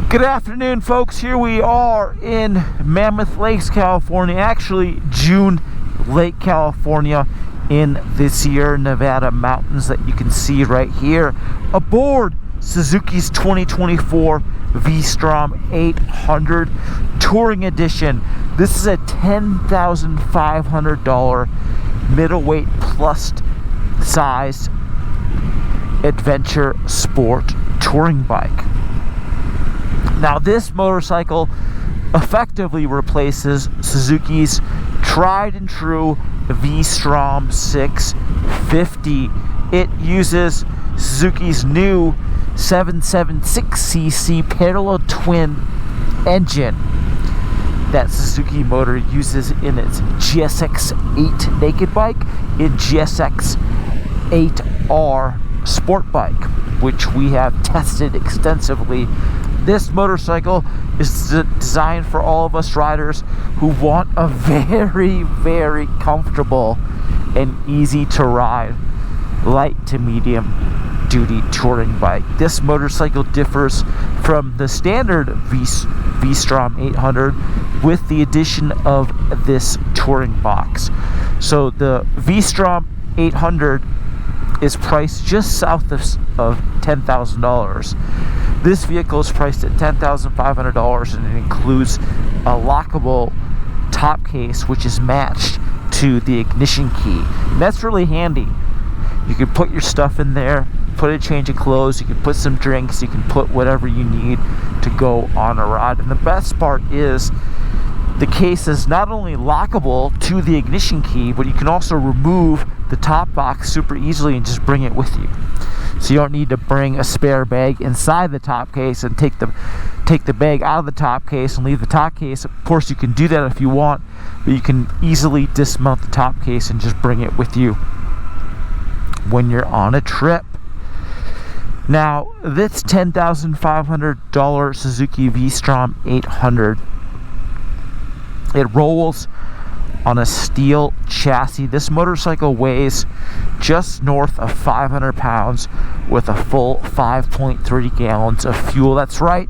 Good afternoon, folks. Here we are in Mammoth Lakes, California. Actually, June Lake, California, in the Sierra Nevada mountains that you can see right here, aboard Suzuki's 2024 V-Strom 800 Touring Edition. This is a $10,500 middleweight plus sized adventure sport touring bike. Now, this motorcycle effectively replaces Suzuki's tried and true V-Strom 650. It uses Suzuki's new 776cc parallel twin engine that Suzuki Motor uses in its GSX-8 naked bike and GSX-8R sport bike, which we have tested extensively. This motorcycle is designed for all of us riders who want a very, very comfortable and easy to ride light to medium duty touring bike. This motorcycle differs from the standard V-Strom 800 with the addition of this touring box. So the V-Strom 800 is priced just south of $10,000. This vehicle is priced at $10,500 and it includes a lockable top case which is matched to the ignition key. And that's really handy. You can put your stuff in there, put a change of clothes, you can put some drinks, you can put whatever you need to go on a ride. And the best part is the case is not only lockable to the ignition key, but you can also remove the top box super easily and just bring it with you. So you don't need to bring a spare bag inside the top case and take the bag out of the top case and leave the top case. Of course, you can do that if you want, but you can easily dismount the top case and just bring it with you when you're on a trip. Now, this $10,500 Suzuki V-Strom 800, it rolls on a steel chassis. This motorcycle weighs just north of 500 pounds with a full 5.3 gallons of fuel. That's right,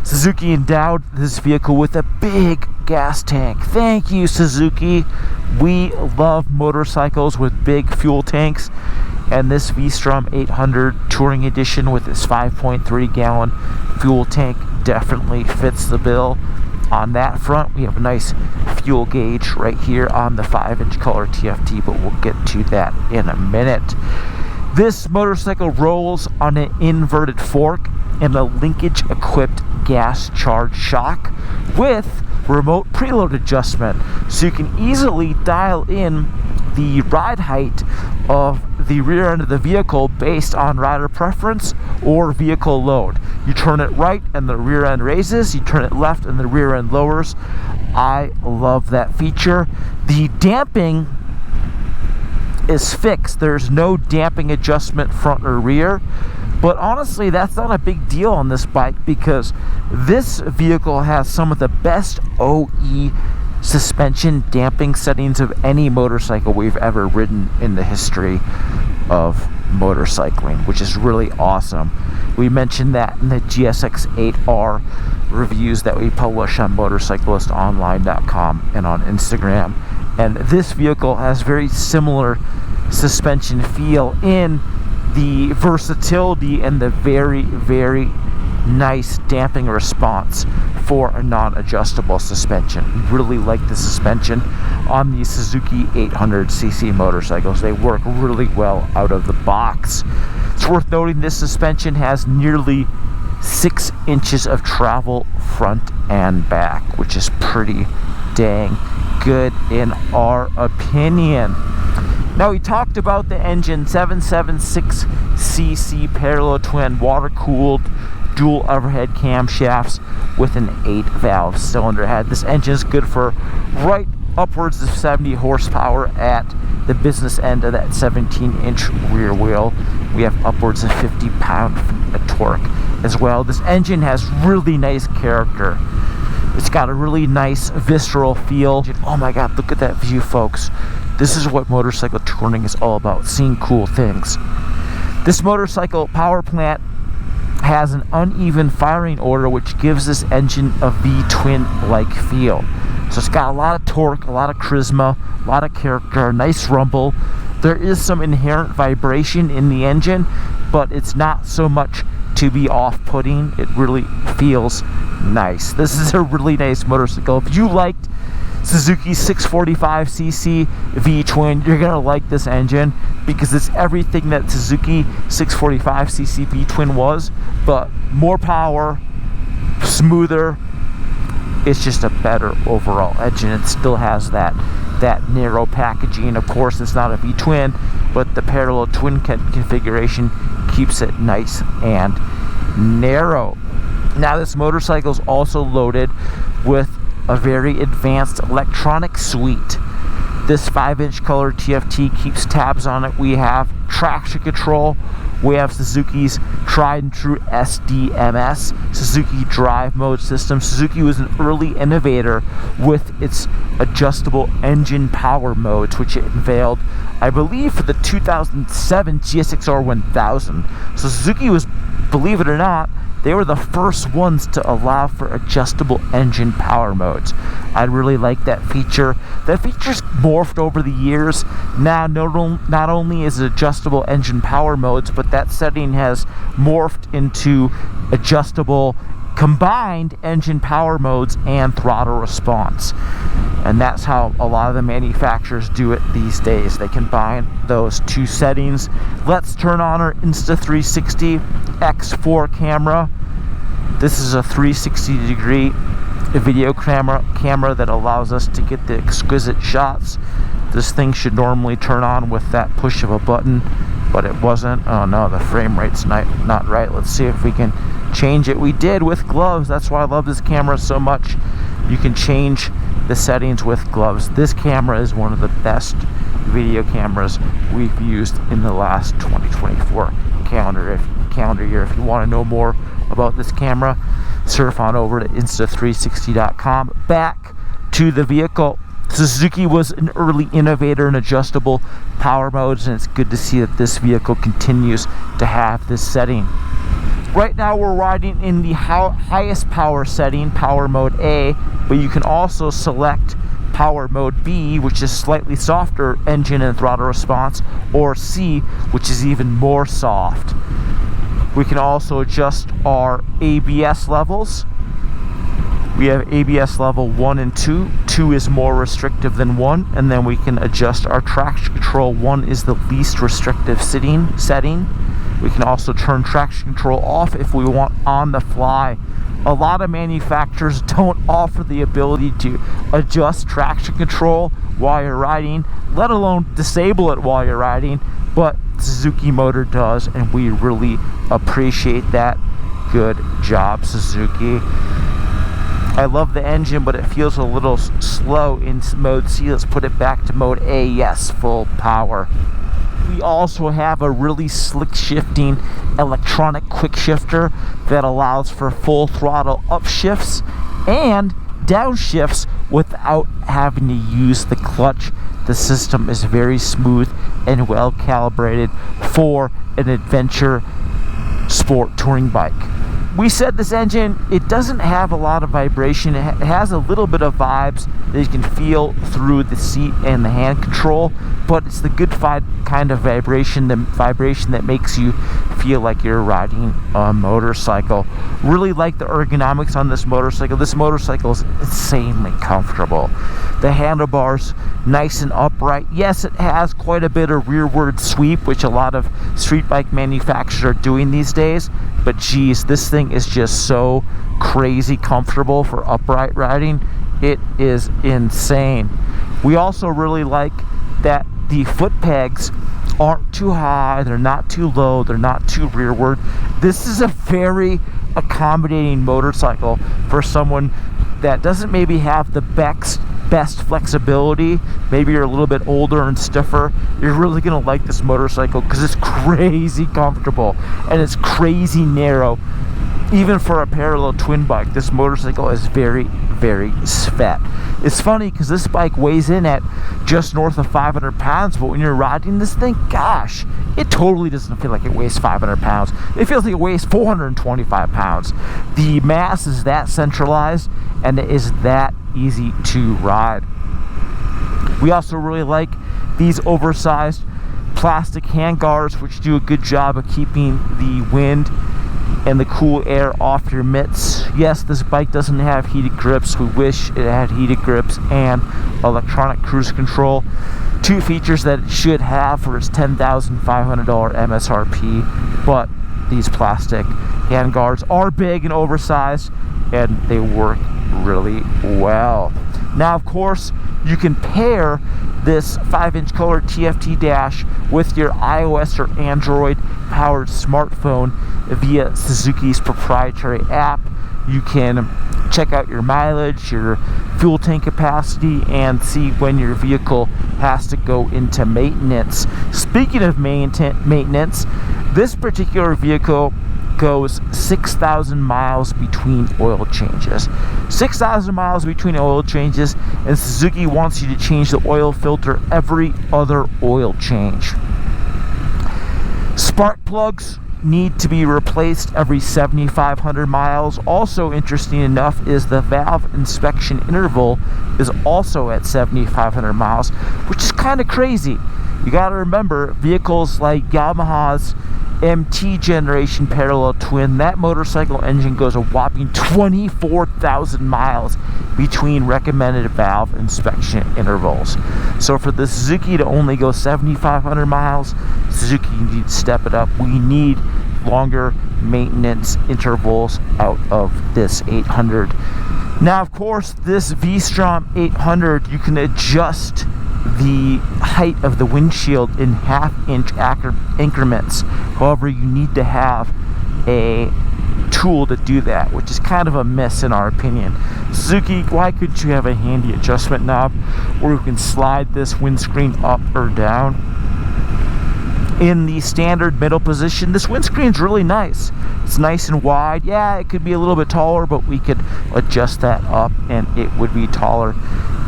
Suzuki endowed this vehicle with a big gas tank. Thank you, Suzuki. We love motorcycles with big fuel tanks, and this V-Strom 800 Touring Edition with its 5.3 gallon fuel tank definitely fits the bill. On that front, we have a nice fuel gauge right here on the 5-inch color TFT, but we'll get to that in a minute. This motorcycle rolls on an inverted fork and a linkage-equipped gas charge shock with remote preload adjustment, so you can easily dial in the ride height of the rear end of the vehicle based on rider preference or vehicle load. You turn it right and the rear end raises, you turn it left and the rear end lowers. I love that feature. The damping is fixed. There's no damping adjustment front or rear, but honestly that's not a big deal on this bike because this vehicle has some of the best OE suspension damping settings of any motorcycle we've ever ridden in the history of motorcycling, which is really awesome. We mentioned that in the GSX-8R reviews that we publish on motorcyclistonline.com and on Instagram. And this vehicle has very similar suspension feel in the versatility and the very, very nice damping response for a non-adjustable suspension. Really like the suspension on the Suzuki 800cc motorcycles. They work really well out of the box. It's worth noting this suspension has nearly 6 inches of travel front and back, which is pretty dang good in our opinion. Now, we talked about the engine, 776cc parallel twin water-cooled dual overhead camshafts with an 8-valve cylinder head. This engine is good for right upwards of 70 horsepower at the business end of that 17-inch rear wheel. We have upwards of 50 pound-feet of torque as well. This engine has really nice character. It's got a really nice visceral feel. Oh my god, look at that view, folks. This is what motorcycle touring is all about, seeing cool things. This motorcycle power plant has an uneven firing order, which gives this engine a V-twin-like feel. So it's got a lot of torque, a lot of charisma, a lot of character, a nice rumble. There is some inherent vibration in the engine, but it's not so much to be off-putting. It really feels nice. This is a really nice motorcycle. If you liked Suzuki 645cc V-twin, you're gonna like this engine because it's everything that Suzuki 645cc V-twin was, but more power, smoother. It's just a better overall engine. It still has that narrow packaging. Of course, it's not a V-twin, but the parallel twin configuration keeps it nice and narrow. Now, this motorcycle is also loaded with a very advanced electronic suite. This 5-inch color TFT keeps tabs on it. We have traction control. We have Suzuki's tried and true SDMS, Suzuki drive mode system. Suzuki was an early innovator with its adjustable engine power modes, which it unveiled, I believe, for the 2007 GSX-R 1000. So Suzuki was, believe it or not, they were the first ones to allow for adjustable engine power modes. I really like that feature. That feature's morphed over the years. Now, not only is it adjustable engine power modes, but that setting has morphed into adjustable combined engine power modes and throttle response. And that's how a lot of the manufacturers do it these days. They combine those two settings. Let's turn on our Insta360 X4 camera. This is a 360-degree video camera that allows us to get the exquisite shots. This thing should normally turn on with that push of a button, but it wasn't. Oh no, the frame rate's not right. Let's see if we can change it. We did with gloves. That's why I love this camera so much. You can change the settings with gloves. This camera is one of the best video cameras we've used in the last 2024 calendar year. If you want to know more about this camera, surf on over to insta360.com. Back to the vehicle. Suzuki was an early innovator in adjustable power modes, and it's good to see that this vehicle continues to have this setting. Right now we're riding in the highest power setting, power mode A, but you can also select power mode B, which is slightly softer engine and throttle response, or C, which is even more soft. We can also adjust our ABS levels. We have ABS level 1 and 2. 2 is more restrictive than 1, and then we can adjust our traction control. 1 is the least restrictive setting. We can also turn traction control off if we want on the fly. A lot of manufacturers don't offer the ability to adjust traction control while you're riding, let alone disable it while you're riding, but Suzuki Motor does, and we really appreciate that. Good job, Suzuki. I love the engine, but it feels a little slow in mode C. Let's put it back to mode A. Yes, full power. We also have a really slick shifting electronic quick shifter that allows for full throttle upshifts and downshifts without having to use the clutch. The system is very smooth and well calibrated for an adventure sport touring bike. We said this engine, it doesn't have a lot of vibration. It has a little bit of vibes that you can feel through the seat and the hand control, but it's the good kind of vibration, the vibration that makes you feel like you're riding a motorcycle. Really like the ergonomics on this motorcycle. This motorcycle is insanely comfortable. The handlebars, nice and upright. Yes, it has quite a bit of rearward sweep, which a lot of street bike manufacturers are doing these days, but geez, this thing is just so crazy comfortable for upright riding. It is insane. We also really like that the foot pegs aren't too high, they're not too low, they're not too rearward. This is a very accommodating motorcycle for someone that doesn't maybe have the best flexibility. Maybe you're a little bit older and stiffer. You're really gonna like this motorcycle because it's crazy comfortable and it's crazy narrow. even for a parallel twin bike, this motorcycle is very, very fat. It's funny because this bike weighs in at just north of 500 pounds, but when you're riding this thing, gosh, it totally doesn't feel like it weighs 500 pounds. It feels like it weighs 425 pounds. The mass is that centralized, and it is that easy to ride. We also really like these oversized plastic handguards, which do a good job of keeping the wind and the cool air off your mitts. Yes, this bike doesn't have heated grips. We wish it had heated grips and electronic cruise control. Two features that it should have for its $10,500 MSRP, but these plastic handguards are big and oversized, and they work really well. Now, of course, you can pair this 5-inch color TFT dash with your iOS or Android powered smartphone via Suzuki's proprietary app. You can check out your mileage, your fuel tank capacity, and see when your vehicle has to go into maintenance. Speaking of maintenance, this particular vehicle goes 6,000 miles between oil changes. 6,000 miles between oil changes, and Suzuki wants you to change the oil filter every other oil change. Spark plugs need to be replaced every 7,500 miles. Also interesting enough is the valve inspection interval is also at 7,500 miles, which is kind of crazy. You got to remember, vehicles like Yamaha's MT generation parallel twin, that motorcycle engine goes a whopping 24,000 miles between recommended valve inspection intervals. So for the Suzuki to only go 7,500 miles, Suzuki needs to step it up. We need longer maintenance intervals out of this 800. Now, of course, this V-Strom 800, you can adjust the height of the windshield in half-inch increments. However, you need to have a tool to do that, which is kind of a miss in our opinion. Suzuki, why couldn't you have a handy adjustment knob where you can slide this windscreen up or down? In the standard middle position, this windscreen's really nice. It's nice and wide. Yeah, it could be a little bit taller, but we could adjust that up and it would be taller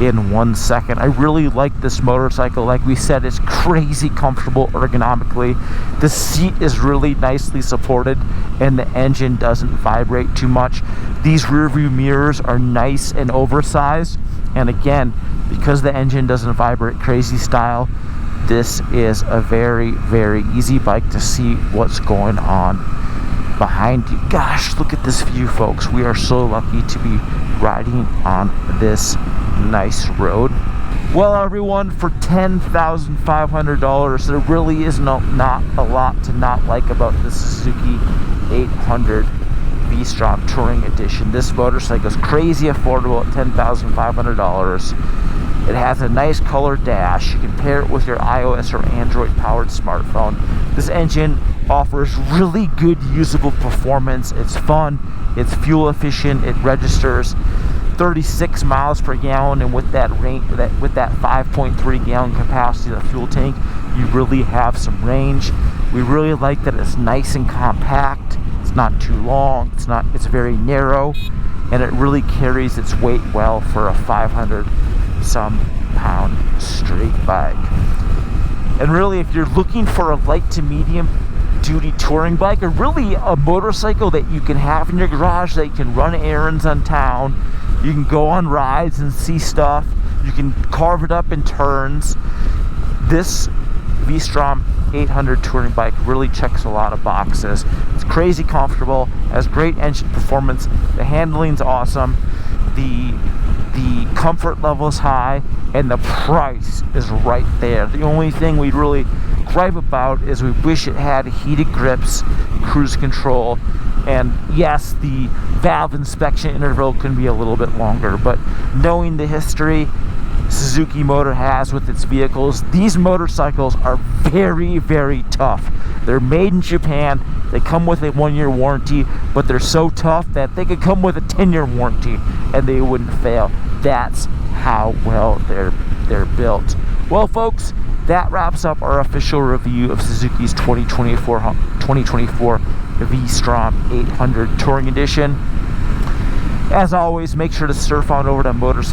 in 1 second. I really like this motorcycle. Like we said, it's crazy comfortable ergonomically. The seat is really nicely supported and the engine doesn't vibrate too much. These rear view mirrors are nice and oversized, and again, because the engine doesn't vibrate crazy style, this is a very, very easy bike to see what's going on behind you. Gosh, look at this view, folks. We are so lucky to be riding on this nice road. Well, everyone, for $10,500, there really is not a lot to not like about the Suzuki 800 V-Strom Touring Edition. This motorcycle is crazy affordable at $10,500. It has a nice color dash. You can pair it with your iOS or Android powered smartphone. This engine offers really good usable performance. It's fun, it's fuel efficient, it registers 36 miles per gallon, and with that range, with that 5.3 gallon capacity of the fuel tank, you really have some range. We really like that it's nice and compact. It's not too long, it's very narrow, and it really carries its weight well for a 500 some pound straight bike. And really, if you're looking for a light to medium duty touring bike, or really a motorcycle that you can have in your garage, that you can run errands on town, you can go on rides and see stuff, you can carve it up in turns, this V-Strom 800 touring bike really checks a lot of boxes. It's crazy comfortable, has great engine performance, the handling's awesome, the comfort level is high, and the price is right there. The only thing we'd really gripe about is we wish it had heated grips, cruise control, and yes, the valve inspection interval can be a little bit longer, but knowing the history Suzuki Motor has with its vehicles, these motorcycles are very, very tough. They're made in Japan, they come with a 1-year warranty, but they're so tough that they could come with a 10-year warranty and they wouldn't fail. That's how well they're built. Well, folks, that wraps up our official review of Suzuki's 2024 V-Strom 800 Touring Edition. As always, make sure to surf on over to Motorcyclist